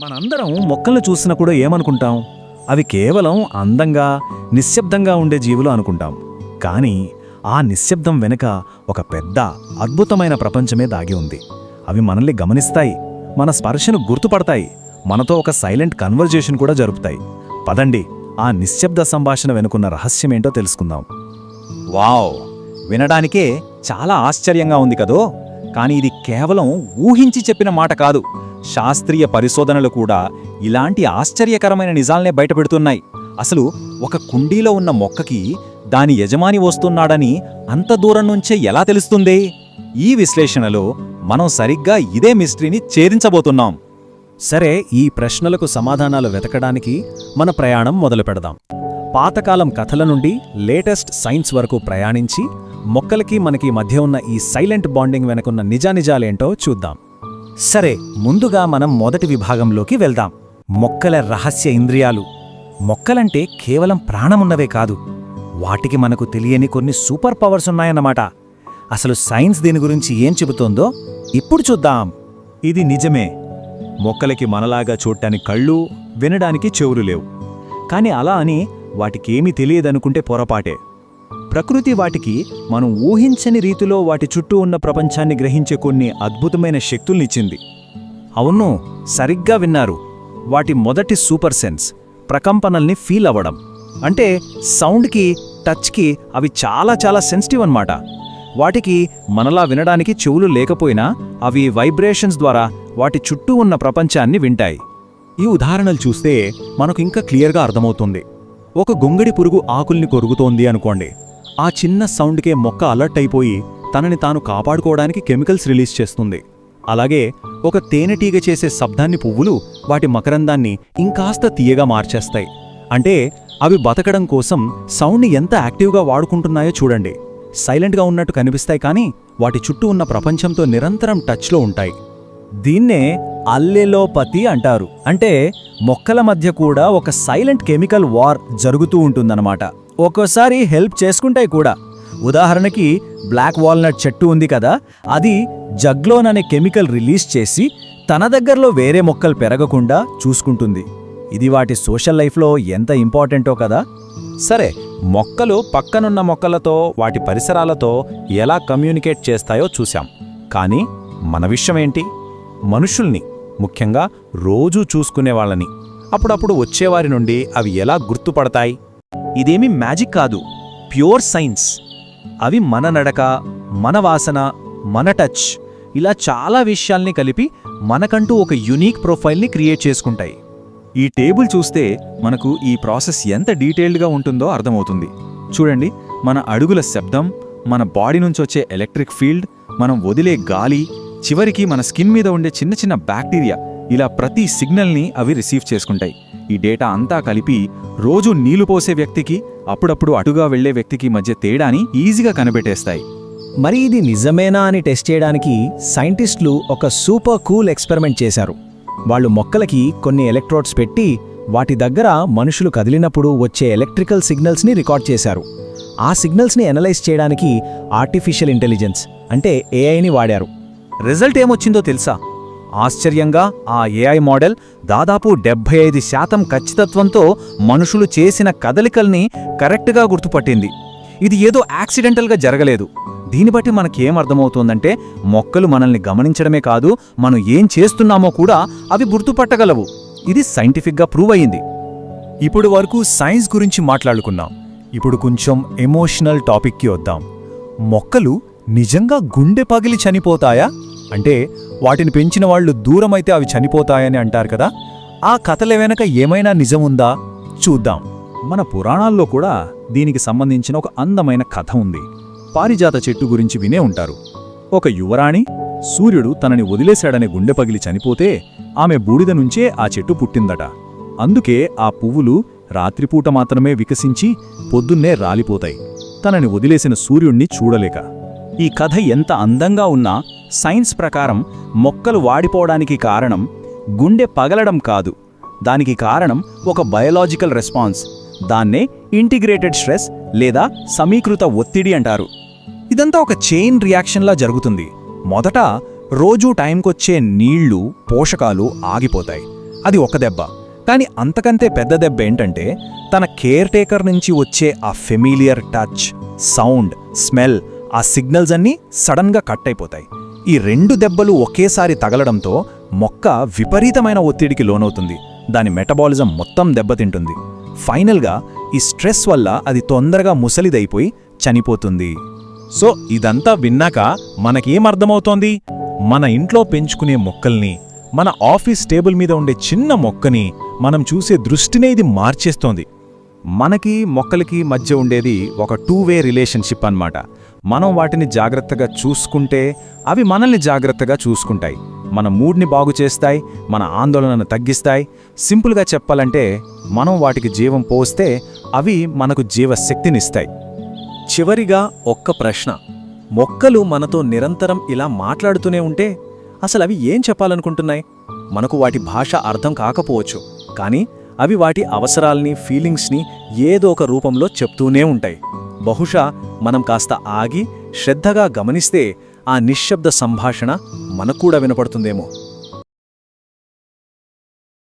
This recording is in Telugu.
మనందరం మొక్కల్ని చూసినప్పుడు ఏమనుకుంటాం? అవి కేవలం అందంగా నిశ్శబ్దంగా ఉండే జీవులు అనుకుంటాం. కానీ ఆ నిశ్శబ్దం వెనుక ఒక పెద్ద అద్భుతమైన ప్రపంచమే దాగి ఉంది. అవి మనల్ని గమనిస్తాయి, మన స్పర్శను గుర్తుపడతాయి, మనతో ఒక సైలెంట్ కన్వర్జేషన్ కూడా జరుపుతాయి. పదండి, ఆ నిశ్శబ్ద సంభాషణ వెనుకున్న రహస్యమేంటో తెలుసుకుందాం. వావ్, వినడానికే చాలా ఆశ్చర్యంగా ఉంది కదో. కానీ ఇది కేవలం ఊహించి చెప్పిన మాట కాదు. శాస్త్రీయ పరిశోధనలు కూడా ఇలాంటి ఆశ్చర్యకరమైన నిజాల్నే బయటపెడుతున్నాయి. అసలు ఒక కుండీలో ఉన్న మొక్కకి దాని యజమాని వస్తున్నాడని అంత దూరం నుంచే ఎలా తెలుస్తుంది? ఈ విశ్లేషణలో మనం సరిగ్గా ఇదే మిస్టరీని ఛేదించబోతున్నాం. సరే, ఈ ప్రశ్నలకు సమాధానాలు వెతకడానికి మన ప్రయాణం మొదలు పెడదాం. పాతకాలం కథల నుండి లేటెస్ట్ సైన్స్ వరకు ప్రయాణించి మొక్కలకి మనకి మధ్య ఉన్న ఈ సైలెంట్ బాండింగ్ వెనుకున్న నిజానిజాలేంటో చూద్దాం. సరే, ముందుగా మనం మొదటి విభాగంలోకి వెళ్దాం. మొక్కల రహస్య ఇంద్రియాలు. మొక్కలంటే కేవలం ప్రాణమున్నవే కాదు, వాటికి మనకు తెలియని కొన్ని సూపర్ పవర్స్ ఉన్నాయన్నమాట. అసలు సైన్స్ దీని గురించి ఏం చెబుతోందో ఇప్పుడు చూద్దాం. ఇది నిజమే. మొక్కలకి మనలాగా చూడటానికి కళ్ళు, వినడానికి చెవులు లేవు. కాని అలా అని వాటికేమీ తెలియదనుకుంటే పొరపాటే. ప్రకృతి వాటికి మనం ఊహించని రీతిలో వాటి చుట్టూ ఉన్న ప్రపంచాన్ని గ్రహించే కొన్ని అద్భుతమైన శక్తుల్నిచ్చింది. అవును, సరిగ్గా విన్నారు. వాటి మొదటి సూపర్ సెన్స్ ప్రకంపనల్ని ఫీల్ అవ్వడం. అంటే సౌండ్కి, టచ్కి అవి చాలా చాలా సెన్సిటివ్ అన్నమాట. వాటికి మనలా వినడానికి చెవులు లేకపోయినా అవి వైబ్రేషన్స్ ద్వారా వాటి చుట్టూ ఉన్న ప్రపంచాన్ని వింటాయి. ఈ ఉదాహరణలు చూస్తే మనకు ఇంకా క్లియర్గా అర్థమవుతుంది. ఒక గొంగడి పురుగు ఆకుల్ని కొరుకుతోంది అనుకోండి. ఆ చిన్న సౌండ్కే మొక్క అలర్ట్ అయిపోయి తనని తాను కాపాడుకోవడానికి కెమికల్స్ రిలీజ్ చేస్తుంది. అలాగే ఒక తేనెటీగ చేసే శబ్దాన్ని పువ్వులు వాటి మకరందాన్ని ఇంకాస్త తీయగా మార్చేస్తాయి. అంటే అవి బతకడం కోసం సౌండ్ని ఎంత యాక్టివ్గా వాడుకుంటున్నాయో చూడండి. సైలెంట్గా ఉన్నట్టు కనిపిస్తాయి, కానీ వాటి చుట్టూ ఉన్న ప్రపంచంతో నిరంతరం టచ్లో ఉంటాయి. దీన్నే అల్లెలోపతి అంటారు. అంటే మొక్కల మధ్య కూడా ఒక సైలెంట్ కెమికల్ వార్ జరుగుతూ ఉంటుందన్నమాట. ఒక్కోసారి హెల్ప్ చేసుకుంటాయి కూడా. ఉదాహరణకి బ్లాక్ వాల్నట్ చెట్టు ఉంది కదా, అది జగ్లోన్ అనే కెమికల్ రిలీజ్ చేసి తన దగ్గరలో వేరే మొక్కలు పెరగకుండా చూసుకుంటుంది. ఇది వాటి సోషల్ లైఫ్లో ఎంత ఇంపార్టెంటో కదా. సరే, మొక్కలు పక్కనున్న మొక్కలతో, వాటి పరిసరాలతో ఎలా కమ్యూనికేట్ చేస్తాయో చూశాం. కానీ మన విషయమేంటి? మనుషుల్ని, ముఖ్యంగా రోజూ చూసుకునే వాళ్ళని, అప్పుడప్పుడు వచ్చేవారి నుండి అవి ఎలా గుర్తుపడతాయి? ఇదేమీ మ్యాజిక్ కాదు, ప్యూర్ సైన్స్. అవి మన నడక, మన వాసన, మన టచ్, ఇలా చాలా విషయాల్ని కలిపి మనకంటూ ఒక యునీక్ ప్రొఫైల్ని క్రియేట్ చేసుకుంటాయి. ఈ టేబుల్ చూస్తే మనకు ఈ ప్రాసెస్ ఎంత డీటెయిల్డ్గా ఉంటుందో అర్థమవుతుంది. చూడండి, మన అడుగుల శబ్దం, మన బాడీ నుంచొచ్చే ఎలక్ట్రిక్ ఫీల్డ్, మనం వదిలే గాలి, చివరికి మన స్కిన్ మీద ఉండే చిన్న చిన్న బ్యాక్టీరియా, ఇలా ప్రతి సిగ్నల్ని అవి రిసీవ్ చేసుకుంటాయి. ఈ డేటా అంతా కలిపి రోజూ నీళ్లు పోసే వ్యక్తికి, అప్పుడప్పుడు అటుగా వెళ్లే వ్యక్తికి మధ్య తేడాని ఈజీగా కనిపెట్టేస్తాయి. మరి ఇది నిజమేనా అని టెస్ట్ చేయడానికి సైంటిస్టులు ఒక సూపర్ కూల్ ఎక్స్పెరిమెంట్ చేశారు. వాళ్ళు మొక్కలకి కొన్ని ఎలక్ట్రోడ్స్ పెట్టి వాటి దగ్గర మనుషులు కదిలినప్పుడు వచ్చే ఎలక్ట్రికల్ సిగ్నల్స్ని రికార్డ్ చేశారు. ఆ సిగ్నల్స్ని ఎనలైజ్ చేయడానికి ఆర్టిఫిషియల్ ఇంటెలిజెన్స్ అంటే ఏఐని వాడారు. రిజల్ట్ ఏమొచ్చిందో తెలుసా? ఆశ్చర్యంగా ఆ ఏఐ మోడల్ దాదాపు 75% ఖచ్చితత్వంతో మనుషులు చేసిన కదలికల్ని కరెక్ట్గా గుర్తుపట్టింది. ఇది ఏదో యాక్సిడెంటల్గా జరగలేదు. దీన్ని బట్టి మనకేమర్థమవుతోందంటే, మొక్కలు మనల్ని గమనించడమే కాదు, మనం ఏం చేస్తున్నామో కూడా అవి గుర్తుపట్టగలవు. ఇది సైంటిఫిక్గా ప్రూవ్ అయ్యింది. ఇప్పుడు వరకు సైన్స్ గురించి మాట్లాడుకున్నాం. ఇప్పుడు కొంచెం ఎమోషనల్ టాపిక్కి వద్దాం. మొక్కలు నిజంగా గుండె పగిలి చనిపోతాయా? అంటే వాటిని పెంచిన వాళ్ళు దూరమైతే అవి చనిపోతాయని అంటారు కదా. ఆ కథల వెనక ఏమైనా నిజముందా? చూద్దాం. మన పురాణాల్లో కూడా దీనికి సంబంధించిన ఒక అందమైన కథ ఉంది. పారిజాత చెట్టు గురించి వినే ఉంటారు. ఒక యువరాణి, సూర్యుడు తనని వదిలేశాడనే గుండె పగిలి చనిపోతే ఆమె బూడిద నుంచే ఆ చెట్టు పుట్టిందట. అందుకే ఆ పువ్వులు రాత్రిపూట మాత్రమే వికసించి పొద్దున్నే రాలిపోతాయి, తనని వదిలేసిన సూర్యుణ్ణి చూడలేక. ఈ కథ ఎంత అందంగా ఉన్నా సైన్స్ ప్రకారం మొక్కలు వాడిపోవడానికి కారణం గుండె పగలడం కాదు. దానికి కారణం ఒక బయోలాజికల్ రెస్పాన్స్. దాన్నే ఇంటిగ్రేటెడ్ స్ట్రెస్ లేదా సమీకృత ఒత్తిడి అంటారు. ఇదంతా ఒక చైన్ రియాక్షన్లా జరుగుతుంది. మొదట రోజూ టైంకొచ్చే నీళ్లు, పోషకాలు ఆగిపోతాయి. అది ఒక దెబ్బ. కానీ అంతకంతే పెద్ద దెబ్బ ఏంటంటే తన కేర్ టేకర్ నుంచి వచ్చే ఆ ఫెమిలియర్ టచ్, సౌండ్, స్మెల్, ఆ సిగ్నల్స్ అన్నీ సడన్గా కట్ అయిపోతాయి. ఈ 2 దెబ్బలు ఒకేసారి తగలడంతో మొక్క విపరీతమైన ఒత్తిడికి లోనవుతుంది. దాని మెటబాలిజం మొత్తం దెబ్బతింటుంది. ఫైనల్గా ఈ స్ట్రెస్ వల్ల అది తొందరగా ముసలిదైపోయి చనిపోతుంది. సో ఇదంతా విన్నాక మనకేమర్థమవుతోంది? మన ఇంట్లో పెంచుకునే మొక్కల్ని, మన ఆఫీస్ టేబుల్ మీద ఉండే చిన్న మొక్కని మనం చూసే దృష్టినే ఇది మార్చేస్తోంది. మనకి మొక్కలకి మధ్య ఉండేది ఒక 2-వే రిలేషన్షిప్ అన్నమాట. మనం వాటిని జాగ్రత్తగా చూసుకుంటే అవి మనల్ని జాగ్రత్తగా చూసుకుంటాయి. మన మూడ్ని బాగు చేస్తాయి, మన ఆందోళనను తగ్గిస్తాయి. సింపుల్గా చెప్పాలంటే మనం వాటికి జీవం పోస్తే అవి మనకు జీవశక్తినిస్తాయి. చివరిగా ఒక్క ప్రశ్న. మొక్కలు మనతో నిరంతరం ఇలా మాట్లాడుతూనే ఉంటే అసలు అవి ఏం చెప్పాలనుకుంటున్నాయి? మనకు వాటి భాష అర్థం కాకపోవచ్చు, కానీ అవి వాటి అవసరాల్ని, ఫీలింగ్స్ని ఏదో ఒక రూపంలో చెప్తూనే ఉంటాయి. బహుశా మనం కాస్త ఆగి శ్రద్ధగా గమనిస్తే ఆ నిశ్శబ్ద సంభాషణ మనకు కూడా వినపడుతుందేమో.